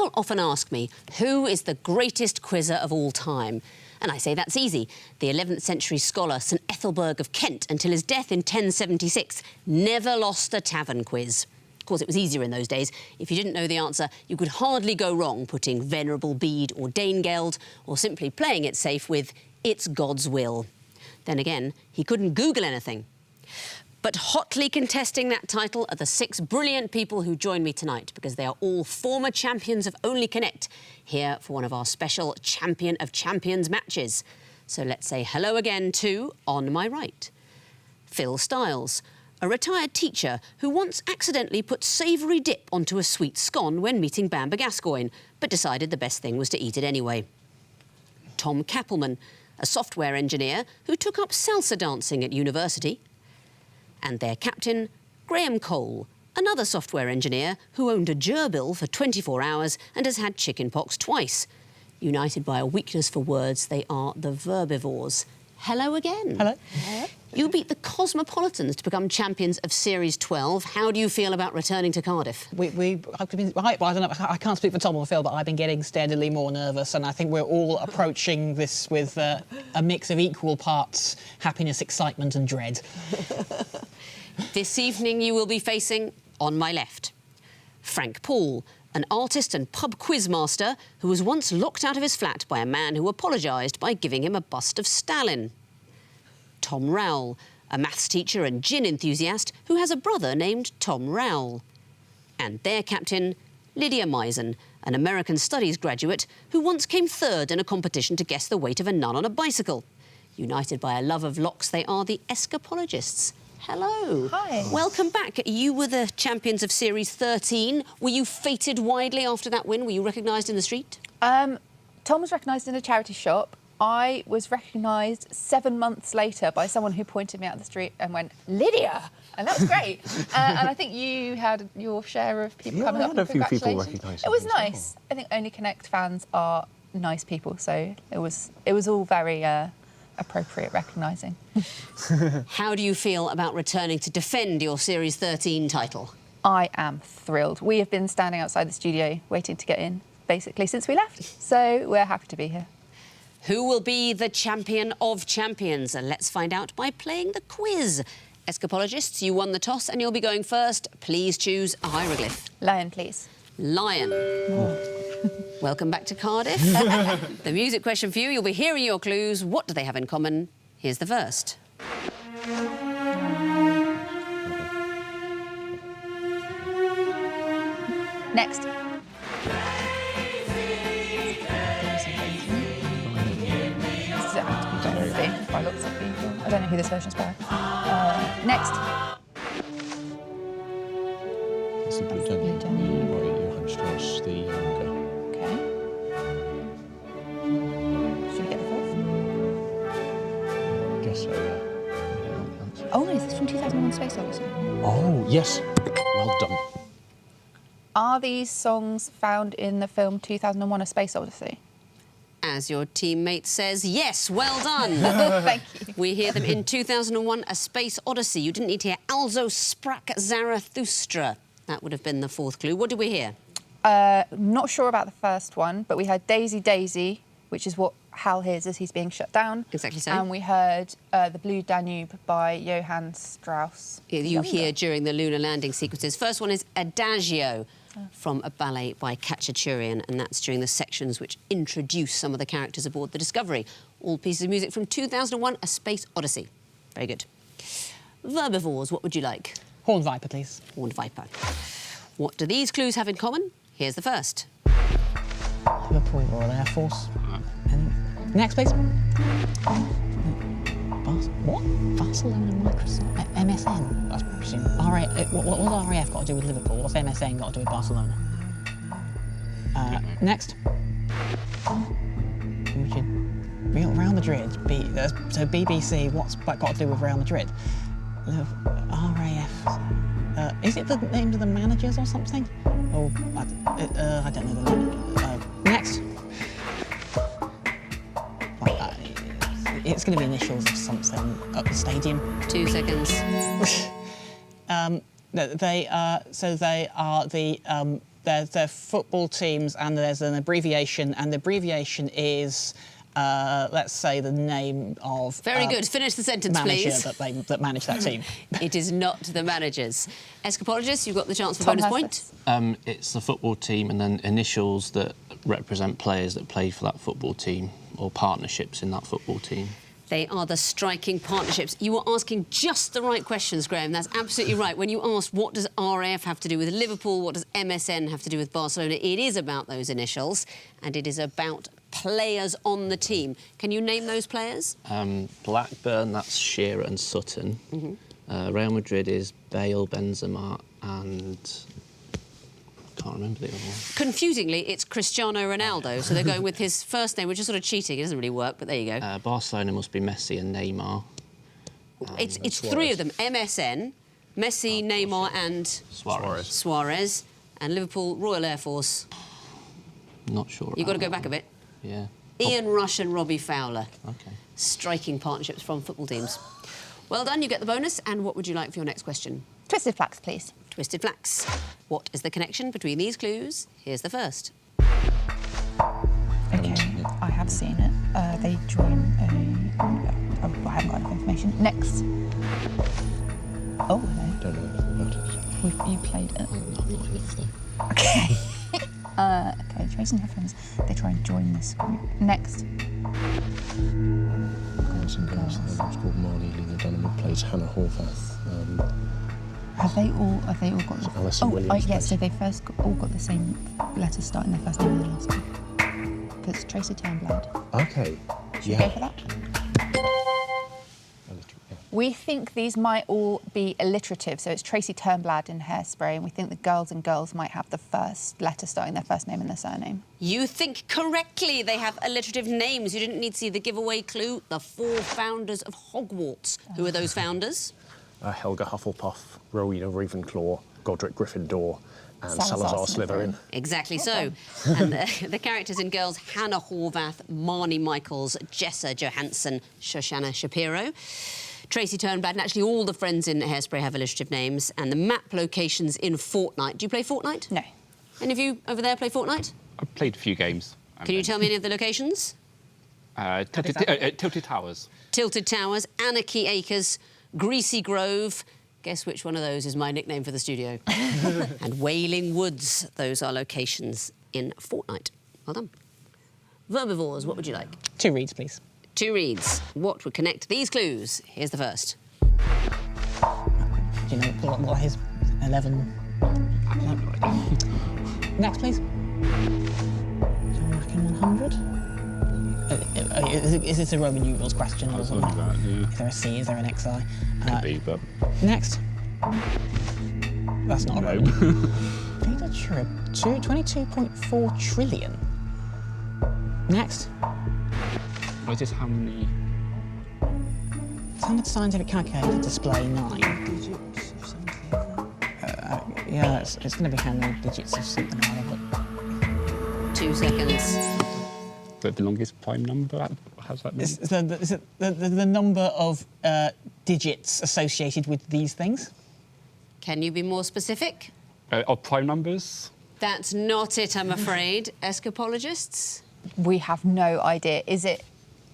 People often ask me, who is the greatest quizzer of all time? And I say that's easy. The 11th century scholar St Ethelberg of Kent, until his death in 1076, never lost a tavern quiz. Of course, it was easier in those days. If you didn't know the answer, you could hardly go wrong putting Venerable Bede or Danegeld, or simply playing it safe with It's God's Will. Then again, he couldn't Google anything. But hotly contesting that title are the 6 brilliant people who join me tonight, because they are all former champions of Only Connect, here for one of our special Champion of Champions matches. So let's say hello again to, on my right, Phil Styles, a retired teacher who once accidentally put savoury dip onto a sweet scone when meeting Bamber Gascoigne, but decided the best thing was to eat it anyway. Tom Kappelman, a software engineer who took up salsa dancing at university. And their captain, Graham Cole, another software engineer who owned a gerbil for 24 hours and has had chickenpox twice. United by a weakness for words, they are the Verbivores. Hello again. Hello. Hello. You beat the Cosmopolitans to become champions of Series 12. How do you feel about returning to Cardiff? I don't know, I can't speak for Tom or Phil, but I've been getting steadily more nervous, and I think we're all approaching this with a mix of equal parts happiness, excitement and dread. This evening you will be facing, on my left, Frank Paul, an artist and pub quiz master who was once locked out of his flat by a man who apologised by giving him a bust of Stalin. Tom Rowell, a maths teacher and gin enthusiast who has a brother named Tom Rowell. And their captain, Lydia Misen, an American Studies graduate who once came third in a competition to guess the weight of a nun on a bicycle. United by a love of locks, they are the Escapologists. Hello. Hi. Welcome back. You were the champions of Series 13. Were you feted widely after that win? Were you recognised in the street? Tom was recognised in a charity shop. I was recognised 7 months later by someone who pointed me out the street and went, Lydia! And that was great. And I think you had your share of people coming up and few people congratulations. recognising It was me as nice. I think Only Connect fans are nice people, so it was all very appropriate recognising. How do you feel about returning to defend your Series 13 title? I am thrilled. We have been standing outside the studio waiting to get in, basically, since we left. So we're happy to be here. Who will be the champion of champions? And let's find out by playing the quiz. Escapologists, you won the toss and you'll be going first. Please choose a hieroglyph. Lion, please. Lion. Welcome back to Cardiff. The music question for you, you'll be hearing your clues. What do they have in common? Here's the first. Next. By lots of people. I don't know who this version's by. Next. It's the Blue Danube by Johann Strauss the Younger. Okay. Should we get the fourth? I guess so, yeah. Oh, no, is this from 2001 Space Odyssey? Oh, yes. Well done. Are these songs found in the film 2001 A Space Odyssey? As your teammate says, yes, well done. Thank you. We hear them in 2001 A Space Odyssey. You didn't need to hear Also Sprach Zarathustra. That would have been the fourth clue. What did we hear? Not sure about the first one, but we heard Daisy Daisy, which is what Hal hears as he's being shut down. Exactly so. And we heard The Blue Danube by Johann Strauss. You hear during the lunar landing sequences. First one is Adagio from a ballet by Khachaturian, and that's during the sections which introduce some of the characters aboard the Discovery. All pieces of music from 2001 A Space Odyssey. Very good. Verbivores, what would you like? Horned Viper, please. Horned Viper. What do these clues have in common? Here's the first. Liverpool Royal Air Force. Next, please. What? Barcelona Microsoft? MSN? I presume. What's RAF got to do with Liverpool? What's MSN got to do with Barcelona? Next. Real Madrid. So BBC, what's that got to do with Real Madrid? RAF. Is it the names of the managers or something? Oh, I don't know the name. Next. It's going to be initials of something at the stadium. 2 seconds. They are the they're football teams, and there's an abbreviation, and the abbreviation is, let's say, the name of... Very good. Finish the sentence, manager please. that manage that team. It is not the managers. Escapologists, you've got the chance for Tom bonus has point. this. It's the football team and then initials that represent players that played for that football team or partnerships in that football team. They are the striking partnerships. You were asking just the right questions, Graham. That's absolutely right. When you asked what does RAF have to do with Liverpool, what does MSN have to do with Barcelona, it is about those initials, and it is about players on the team. Can you name those players? Blackburn, that's Shearer and Sutton. Real Madrid is Bale, Benzema and... can't remember the other one. Confusingly, it's Cristiano Ronaldo, so they're going with his first name, which is sort of cheating. It doesn't really work, but there you go. Barcelona must be Messi and Neymar. It's three of them. MSN, Messi, Neymar and... Suarez. And Liverpool, Royal Air Force. Not sure. You've got to go back a bit. Yeah. Ian Rush and Robbie Fowler. OK. Striking partnerships from football teams. Well done, you get the bonus. And what would you like for your next question? Twisted Flax, please. Twisted Flax. What is the connection between these clues? Here's the first. OK, I have seen it. They join a... I haven't got enough information. Next. Oh, hello. Don't know anything about it. You played it. I'm not enough, though. OK. OK, Trace and her friends, they try and join this group. Next. Girls and girls. It's called Marnie Lena Dunham, who plays Hannah Horvath. Have they all got... Alison Williams yes, plays. so they all got the same letter starting their first name and their last name. Because Tracy Turnblad. OK. Should we go for that? We think these might all be alliterative, so it's Tracy Turnblad in Hairspray, and we think the girls and girls might have the first letter starting their first name and their surname. You think correctly. They have alliterative names. You didn't need to see the giveaway clue. The 4 founders of Hogwarts. Who are those founders? Helga Hufflepuff, Rowena Ravenclaw, Godric Gryffindor and Salazar Salazar Slytherin. Exactly so. And the characters in girls, Hannah Horvath, Marnie Michaels, Jessa Johansson, Shoshana Shapiro. Tracy Turnblad, and actually all the friends in Hairspray have alliterative names, and the map locations in Fortnite. Do you play Fortnite? No. Any of you over there play Fortnite? I've played a few games. Can you tell me any of the locations? Tilted Towers. Tilted Towers, Anarchy Acres, Greasy Grove. Guess which one of those is my nickname for the studio? And Wailing Woods. Those are locations in Fortnite. Well done. Verbivores, what would you like? 2 reads, please. 2 reads. What would connect these clues? Here's the first. Do you know what his 11... Next, please. John Mackin 100? Is this a Roman numerals question or something? Is there a C? Is there an XI? Maybe, but... Next. That's not a Roman. Literature, 22.4 trillion. Next. What is how many... Standard scientific calculator display 9. Digits of something. Yeah, it's going to be how many digits of something or other, but... 2 seconds. The longest prime number? How's that mean? Is it the number of digits associated with these things? Can you be more specific? Of prime numbers? That's not it, I'm afraid. Escapologists? We have no idea. Is it...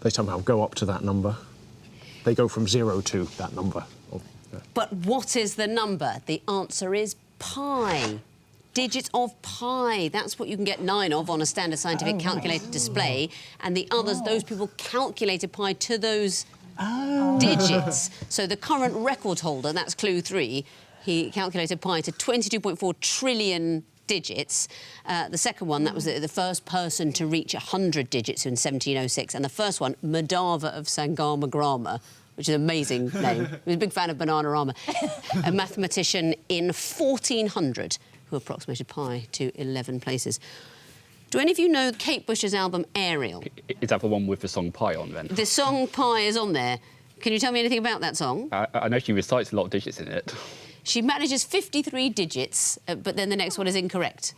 They somehow go up to that number. They go from 0 to that number. But what is the number? The answer is pi. Digits of pi. That's what you can get 9 of on a standard scientific calculator display. And the others, those people calculated pi to those digits. So the current record holder, that's clue 3, he calculated pi to 22.4 trillion digits. The second one, that was the first person to reach 100 digits in 1706. And the first one, Madava of Sangamagrama, which is an amazing name. He was a big fan of Bananarama. A mathematician in 1400 who approximated pi to 11 places. Do any of you know Kate Bush's album Ariel? Is that the one with the song Pi on, then? The song Pi is on there. Can you tell me anything about that song? I know she recites a lot of digits in it. She manages 53 digits, but then the next one is incorrect.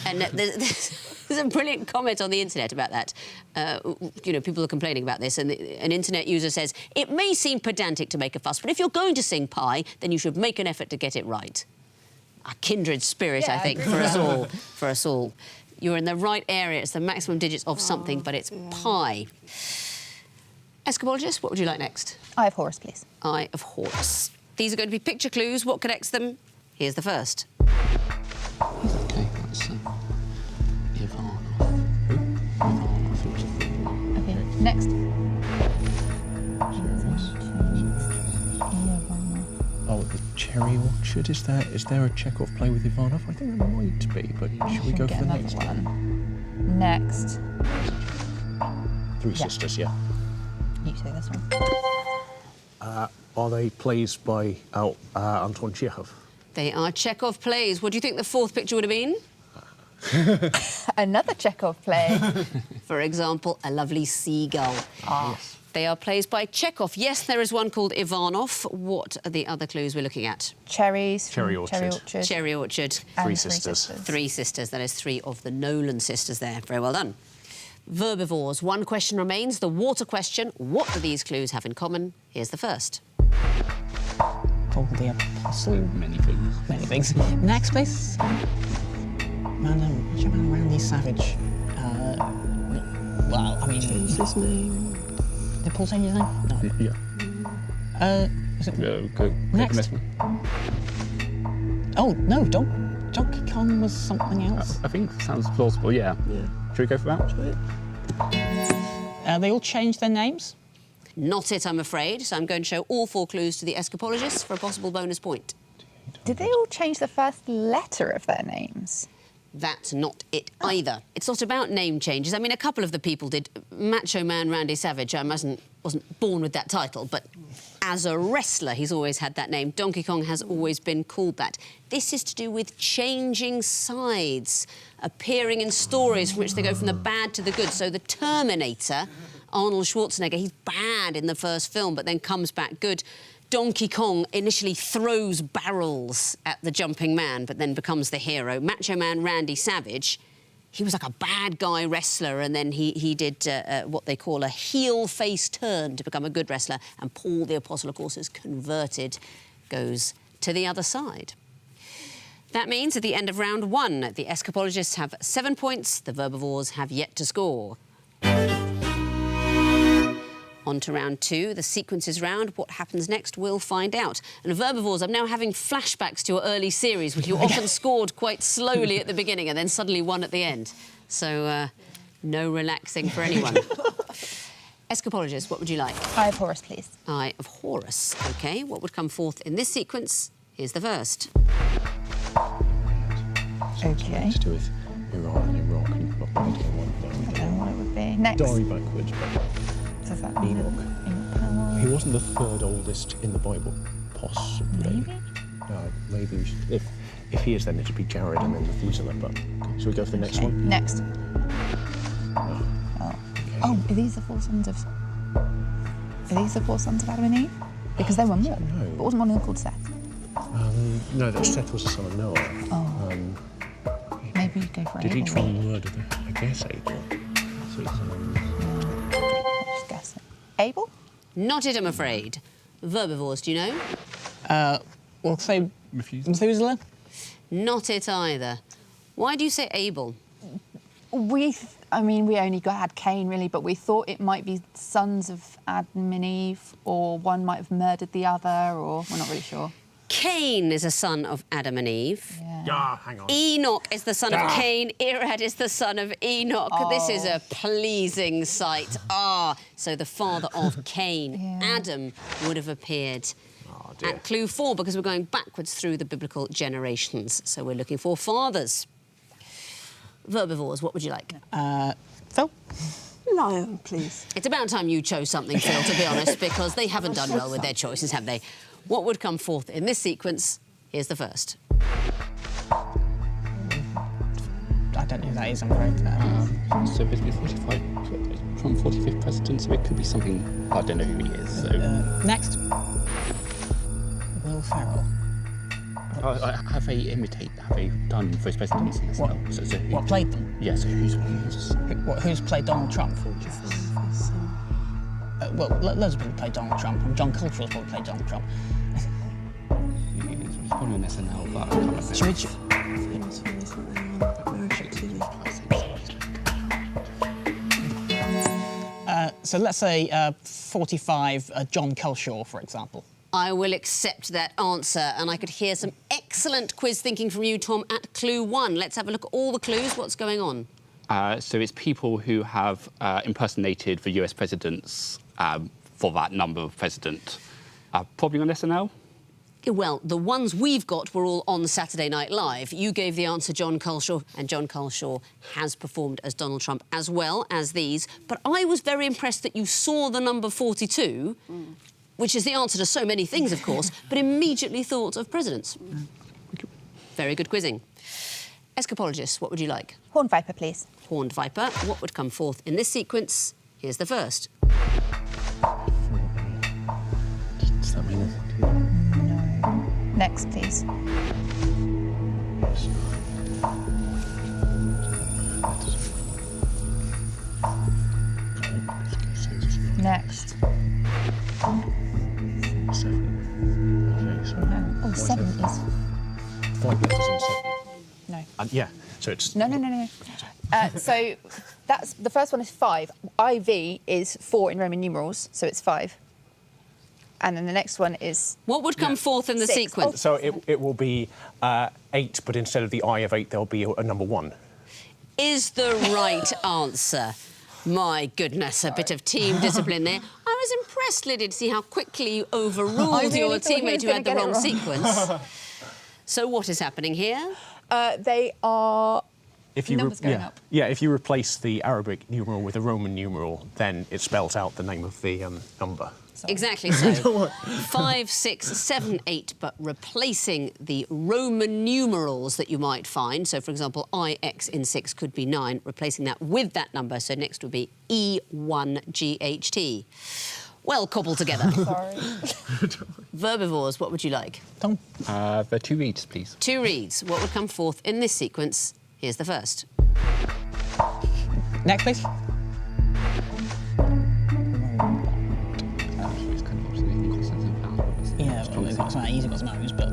And there's a brilliant comment on the internet about that. You know, people are complaining about this, and an internet user says, it may seem pedantic to make a fuss, but if you're going to sing pi, then you should make an effort to get it right. a kindred spirit, I Yeah, think, for us all. For us all. You're in the right area. It's the maximum digits of something, but it's pi. Escapologists, what would you like next? Eye of Horus, please. Eye of Horus. These are going to be picture clues. What connects them? Here's the first. Okay, that's Ivanov. Ivanov, it was a Okay, next. Oh, the Cherry Orchard. Is there a Chekhov play with Ivanov? I think there might be, but should we go for Get the another next one. Next. Three Sisters, yeah. You say this one. Are they plays by Anton Chekhov? They are Chekhov plays. What do you think the fourth picture would have been? Another Chekhov play. For example, a lovely seagull. Yes. They are plays by Chekhov. Yes, there is one called Ivanov. What are the other clues we're looking at? Cherries. Cherry from Orchard. Cherry Orchard. And Three Sisters. Three sisters. That is three of the Nolan sisters there. Very well done. Verbivores. One question remains, the water question. What do these clues have in common? Here's the first. Paul the Apostle. Many things. Many things. Next, please. Man, Randy Savage. Well, I mean... What's his name? Did Paul change his name? No. Yeah. Is it... Go. Next. Oh, no, Donkey Kong was something else. I think sounds plausible, yeah. Should we go for that? They all changed their names? Not it, I'm afraid. So I'm going to show all four clues to the Escapologists for a possible bonus point. Did they all change the first letter of their names? That's not it either. It's not about name changes. I mean, a couple of the people did. Macho Man Randy Savage, wasn't born with that title, but as a wrestler, he's always had that name. Donkey Kong has always been called that. This is to do with changing sides, appearing in stories from which they go from the bad to the good. So the Terminator, Arnold Schwarzenegger, he's bad in the first film, but then comes back good. Donkey Kong initially throws barrels at the jumping man, but then becomes the hero. Macho Man Randy Savage, he was like a bad guy wrestler, and then he did what they call a heel face turn to become a good wrestler. And Paul the Apostle, of course, is converted, goes to the other side. That means at the end of round one, the Escapologists have 7 points, the Verbivores have yet to score. On to round two, the sequences round. What happens next, we'll find out. And Verbivores, I'm now having flashbacks to your early series, where you often scored quite slowly at the beginning and then suddenly won at the end. So, no relaxing for anyone. Escapologists, what would you like? Eye of Horus, please. Eye of Horus. OK, what would come forth in this sequence? Here's the first. Okay. To do with Iran and Iraq and not really I don't know what it would be. Next. Diary backwards, but Does that mean Enoch. Powell? He wasn't the third oldest in the Bible, possibly. Maybe? No, maybe if he is, then it'd be Jared and then Methuselah. But shall we go for the next one? Next. Oh. Oh, are these the four sons of... Are these the four sons of Adam and Eve? Because there were more. No. But wasn't one of them called Seth? No, that Seth was the son of Noah. Oh. Maybe you go for Did Abel. he try and murder I guess Abel. So it's, Just guessing. Abel? Not it, I'm afraid. Verbivores, do you know? We'll say Methuselah? Not it either. Why do you say Abel? I mean, we only had Cain, really, but we thought it might be sons of Adam and Eve, or one might have murdered the other, or we're not really sure. Cain is a son of Adam and Eve. yeah, hang on. Enoch is the son of Cain. Irad is the son of Enoch. This is a pleasing sight. So the father of Cain. Yeah. Adam would have appeared dear. at clue 4 because we're going backwards through the biblical generations. So we're looking for fathers. Verbivores, what would you like? Phil? Lion, please. It's about time you chose something, Phil, to be honest, because they haven't done well with their choices, have they? What would come forth in this sequence? Here's the first. I don't know who that is, I'm afraid. So basically 45, from 45th president, so it could be something, I don't know who he is, so... Next. Will Ferrell. Have they done first presidents in this What? film? So What played them? Yeah, so who's Who's played Donald Trump? Well, loads of people played Donald Trump, and John Cultural's probably played Donald Trump. probably on SNL, but I can't remember. Should we... Famous for this, aren't they, on American TV? So let's say 45 John Culshaw, for example. I will accept that answer, and I could hear some excellent quiz thinking from you, Tom, at clue 1. Let's have a look at all the clues. What's going on? So it's people who have impersonated the US presidents for that number of president. Probably on SNL? Well, the ones we've got were all on Saturday Night Live. You gave the answer John Culshaw, and John Culshaw has performed as Donald Trump as well as these. But I was very impressed that you saw the number 42, which is the answer to so many things, of course, but immediately thought of presidents. Very good quizzing. Escapologists, what would you like? Horned viper, please. Horned viper. What would come forth in this sequence? Here's the first. Does that mean anything to you? No. Next, please. Next. 7. Okay, so... Oh, 7 is... 5 letters in 7. No. Yeah, so it's... No. So that's the first one is 5. IV is 4 in Roman numerals, so it's 5. And then the next one is... What would come forth in the 6. sequence? So it will be 8, but instead of the I of 8, there'll be a number 1. Is the right answer. My goodness, a bit of team discipline there. I was impressed, Lydia, to see how quickly you overruled really your thought he teammate was who had the gonna wrong get it sequence. So what is happening here? They are... If you Numbers going up. Yeah, if you replace the Arabic numeral with a Roman numeral, then it spells out the name of the number. Sorry. Exactly so. 5, 6, 7, 8, but replacing the Roman numerals that you might find. So, for example, IX in 6 could be 9, replacing that with that number. So next would be E1GHT. Well cobbled together. Sorry. Verbivores, what would you like? Tom? There are 2 reads, please. 2 reads. What would come forth in this sequence? Here's the first. Next, please. It's kind of obviously in consonants and vowels, but it's Yeah, strong well, it's not sound. easy, got some O's, but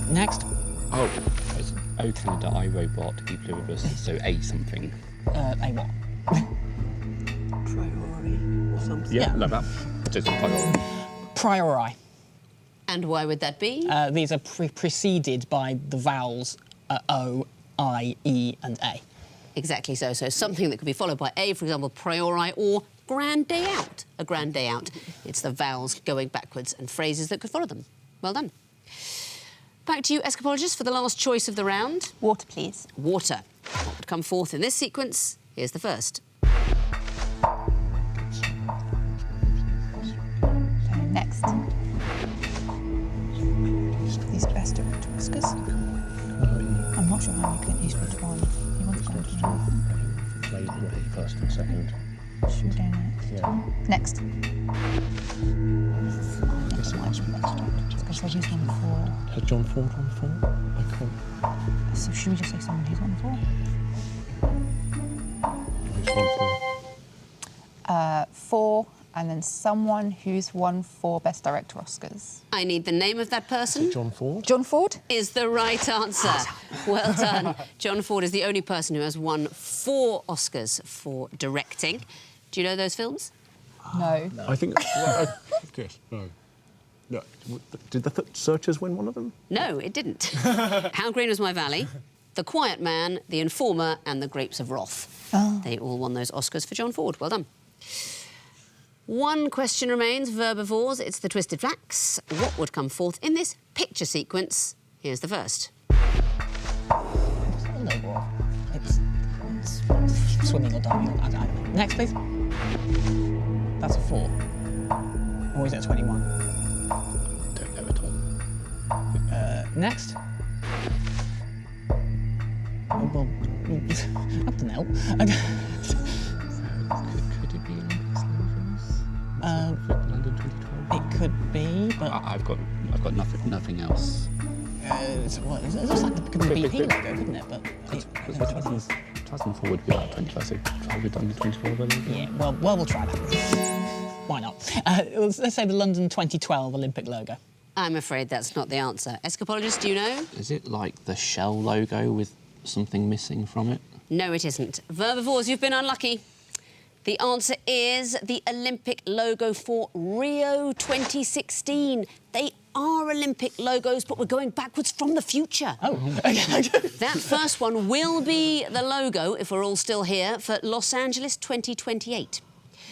next. Oh, it's O Canada, I Robot, E Pluribus, so A something. A what? Priori or something. Yeah. Like that. So it's a priori. Priori. And why would that be? These are preceded by the vowels O, I, E, and A. Exactly so. So something that could be followed by A, for example, priori, or grand day out. A grand day out. It's the vowels going backwards and phrases that could follow them. Well done. Back to you, Escapologists, for the last choice of the round. Water, please. Water. What would come forth in this sequence? Here's the first. Okay, next. These best director Oscars. I'm not sure how you can use which one. You want to go to Played first and second. Should we go next? Yeah. Next. Yes, it must be best director. Because so who's on 4? Has John Ford on 4? I can't. So should we just say someone who's on 4? Who's on 4? 4, and then someone who's won 4 Best Director Oscars. I need the name of that person. John Ford? John Ford? Is the right answer. Well done. John Ford is the only person who has won 4 Oscars for directing. Do you know those films? No. I think... Yes, no. No. Did the Searchers win one of them? No, it didn't. How Green Was My Valley, The Quiet Man, The Informer, and The Grapes of Wrath. Oh. They all won those Oscars for John Ford. Well done. One question remains, Verbivores. It's the Twisted Flax. What would come forth in this picture sequence? Here's the first. It's swimming or diving. I don't know. Next, please. That's a 4. Or is it a 21? Don't know at all. Next. Oh, well, I don't know. Could it be Olympics logos? London 2012? It could be, but I've got nothing else. it's just like could be the BP logo, couldn't it? But 2004 would be like 25, so probably done the 2012 Olympics. yeah, well, we'll try that. Why not? Let's say the London 2012 Olympic logo. I'm afraid that's not the answer. Escapologists, do you know? Is it like the Shell logo with something missing from it? No, it isn't. Verbivores, you've been unlucky. The answer is the Olympic logo for Rio 2016. They are Olympic logos, but we're going backwards from the future. Oh, okay. That first one will be the logo, if we're all still here, for Los Angeles 2028.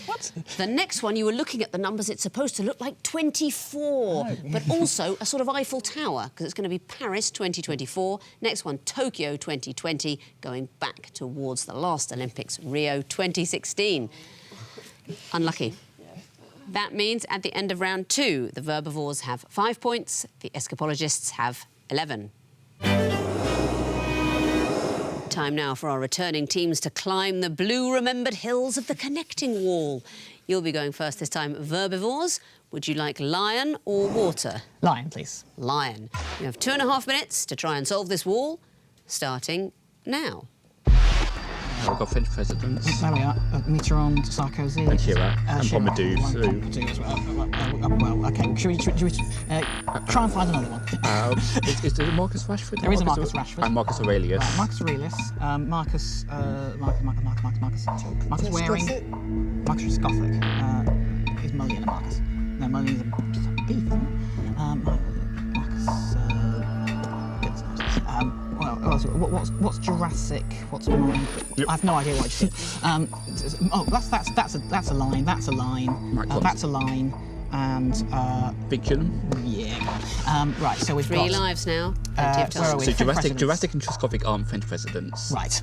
What? The next one, you were looking at the numbers, it's supposed to look like 24, but also a sort of Eiffel Tower, because it's going to be Paris 2024. Next one, Tokyo 2020, going back towards the last Olympics, Rio 2016. Unlucky. That means at the end of round 2, the Verbivores have 5 points, the Escapologists have 11. Time now for our returning teams to climb the blue-remembered hills of the connecting wall. You'll be going first this time, Verbivores. Would you like lion or water? Lion, please. Lion. You have 2.5 minutes to try and solve this wall, starting now. We've got French presidents. There we are. Mitterrand, Sarkozy. And Chirac, and Chirac, Pompidou, Pompidou as well. Well, OK, should we try and find another one? Is there Marcus Rashford? There is a Marcus Rashford. And Marcus Aurelius. Right, Marcus Aurelius, Marcus Waring, Marcus Gothic. Is Mullion a Marcus? No, Mullion's a beef, isn't it? Marcus. What's Jurassic? What's mine? Yep. I have no idea what you said. Oh, that's a line. That's a line. That's a line. And Biculum. yeah. Right. So we've 3 got lives now. where are Plenty we? So French Jurassic and Truscovic are French presidents. Right.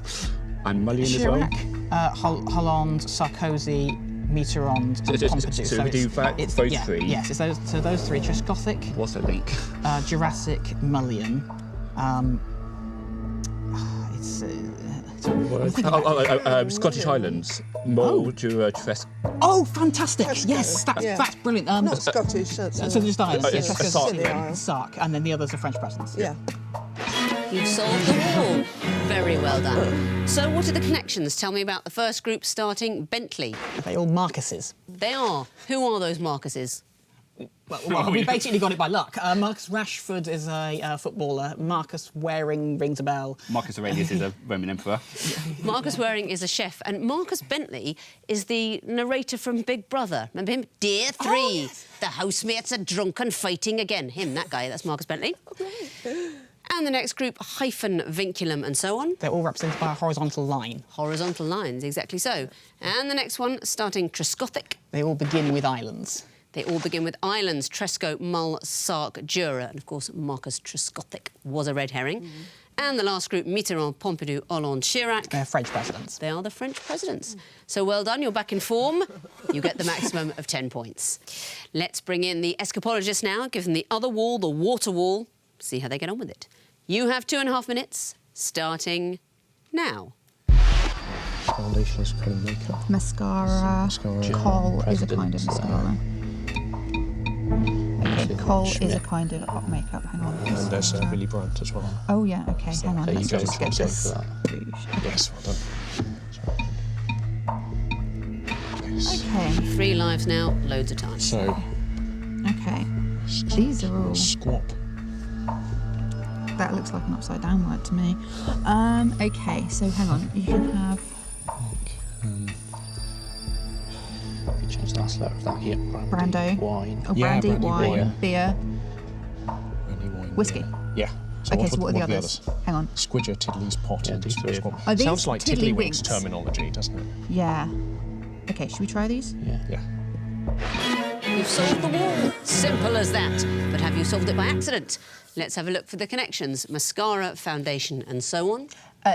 And Mullion as well. Chirac, Hollande, Sarkozy, Mitterrand, and Pompidou. So we do that, it's those yeah, three. Yes, it's those 3. Gothic, What's the link? Jurassic, Mullion. Scottish Islands. Mole, Jura, Tres. Oh, fantastic! Tresco. Yes, that's brilliant. Not Scottish, that's So just islands. Oh, Yeah, it's a Tresco's Sark Scilly then. Isle. Sark, and then the others are French presidents. Yeah. You've solved the wall. Very well done. So what are the connections? Tell me about the first group starting Bentley. Are they all Marcuses? They are. Who are those Marcuses? Well, we basically got it by luck. Marcus Rashford is a footballer. Marcus Waring rings a bell. Marcus Aurelius is a Roman emperor. Marcus Waring is a chef, and Marcus Bentley is the narrator from Big Brother. Remember him? Dear 3, yes. the housemates are drunk and fighting again. Him, that guy, that's Marcus Bentley. And the next group, hyphen, vinculum, and so on. They're all represented by a horizontal line. Horizontal lines, exactly so. And the next one, starting Trescothic. They all begin with islands. They all begin with islands, Tresco, Mull, Sark, Jura, and of course Marcus Trescothic was a red herring. And the last group, Mitterrand, Pompidou, Hollande, Chirac. They're French presidents. They are the French presidents. So well done, you're back in form. You get the maximum of 10 points. Let's bring in the Escapologists now, give them the other wall, the water wall, see how they get on with it. You have 2.5 minutes, starting now. Foundation is kind of makeup. Mascara. Kohl is a kind of mascara. Okay, Kohl is a kind of hot makeup. Hang on. And there's Billy Brandt as well. Oh, yeah, OK, hang on. There you Let's go, just get go this. for that. Yes, well done. OK, 3 lives now, loads of time. So, OK. These are all... squat. That looks like an upside down word to me. OK, so hang on. You can have... You change the last letter of that here. Brando. Wine. Oh, Yeah, brandy, brandy, wine, beer, Brandy, wine, whiskey. Yeah. OK, so what are the others? Hang on. Squidger, Tiddley's Pot, Yeah, and these three. squat. Are these Sounds like Tiddlywinks Tiddlywinks? terminology, doesn't it? Yeah. OK, should we try these? Yeah. Yeah. You've solved the wall. Simple as that. But have you solved it by accident? Let's have a look for the connections. Mascara, foundation, and so on.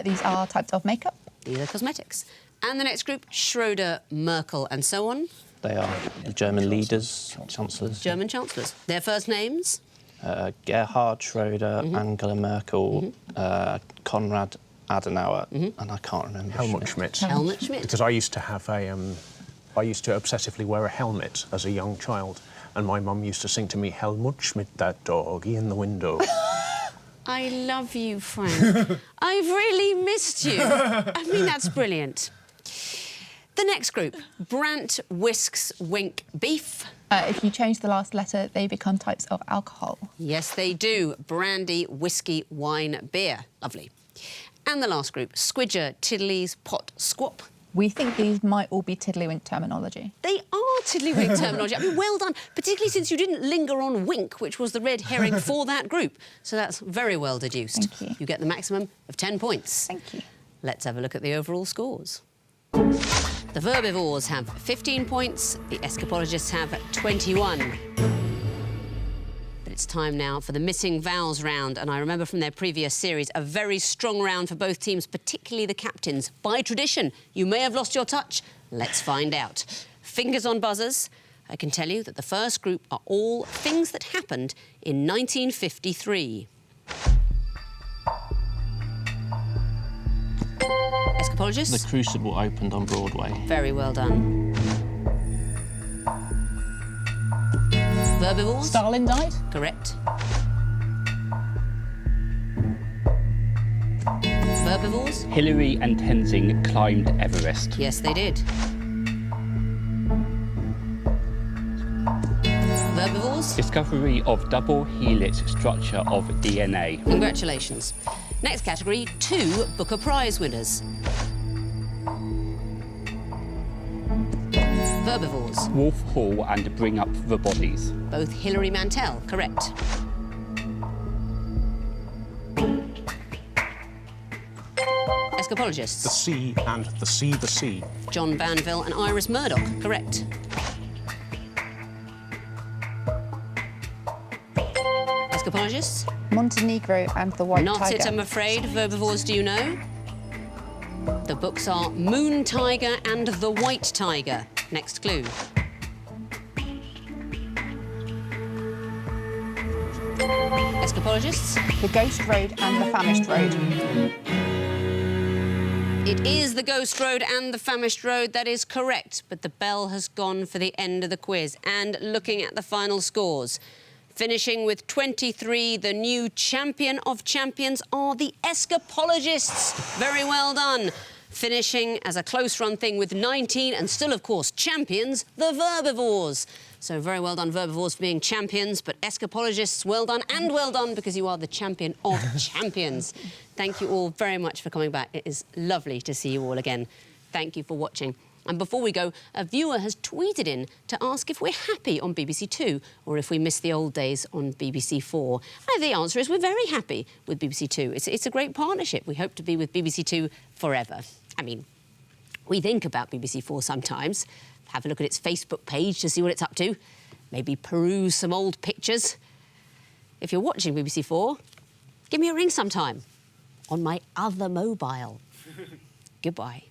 These are types of makeup. These are cosmetics. And the next group, Schroeder, Merkel, and so on. They are the German leaders, chancellors. German chancellors. Their first names? Gerhard Schroeder, Angela Merkel, Konrad Adenauer, and I can't remember. Helmut Schmidt. Helmut Schmidt. Because I used to have I used to obsessively wear a helmet as a young child, and my mum used to sing to me, Helmut Schmidt, that doggy in the window. I love you, Frank. I've really missed you. I mean, that's brilliant. The next group, Brant, whisks, wink, beef. If you change the last letter, they become types of alcohol. Yes, they do. Brandy, whiskey, wine, beer. Lovely. And the last group, squidger, tiddlies, pot, squop. We think these might all be tiddlywink terminology. They are tiddlywink terminology. I mean, well done, particularly since you didn't linger on wink, which was the red herring for that group. So that's very well deduced. Thank you. You get the maximum of 10 points. Thank you. Let's have a look at the overall scores. The Verbivores have 15 points, the Escapologists have 21. But it's time now for the missing vowels round, and I remember from their previous series a very strong round for both teams, particularly the captains. By tradition, you may have lost your touch. Let's find out. Fingers on buzzers. I can tell you that the first group are all things that happened in 1953. Escapologists? The Crucible opened on Broadway. Very well done. Verbivores? Stalin died? Correct. Verbivores? Hillary and Tenzing climbed Everest. Yes, they did. Verbivores? Discovery of double helix structure of DNA. Congratulations. Next category, 2 Booker Prize winners. Verbivores? Wolf Hall and Bring Up the Bodies. Both Hilary Mantel, correct. Escapologists? The sea and the sea, the sea. John Banville and Iris Murdoch, correct. Escapologists? Montenegro and the White Not Tiger. it, I'm afraid. Verbivores, do you know? The books are Moon Tiger and The White Tiger. Next clue. Escapologists? The Ghost Road and the Famished Road. It is the Ghost Road and the Famished Road, that is correct. But the bell has gone for the end of the quiz. And looking at the final scores, finishing with 23, the new champion of champions are the Escapologists. Very well done. Finishing as a close-run thing with 19, and still, of course, champions, the Verbivores. So very well done, Verbivores, for being champions, but Escapologists, well done, and well done, because you are the champion of champions. Thank you all very much for coming back. It is lovely to see you all again. Thank you for watching. And before we go, a viewer has tweeted in to ask if we're happy on BBC Two or if we miss the old days on BBC Four. And the answer is we're very happy with BBC Two. It's a great partnership. We hope to be with BBC Two forever. I mean, we think about BBC Four sometimes. Have a look at its Facebook page to see what it's up to. Maybe peruse some old pictures. If you're watching BBC Four, give me a ring sometime on my other mobile. Goodbye.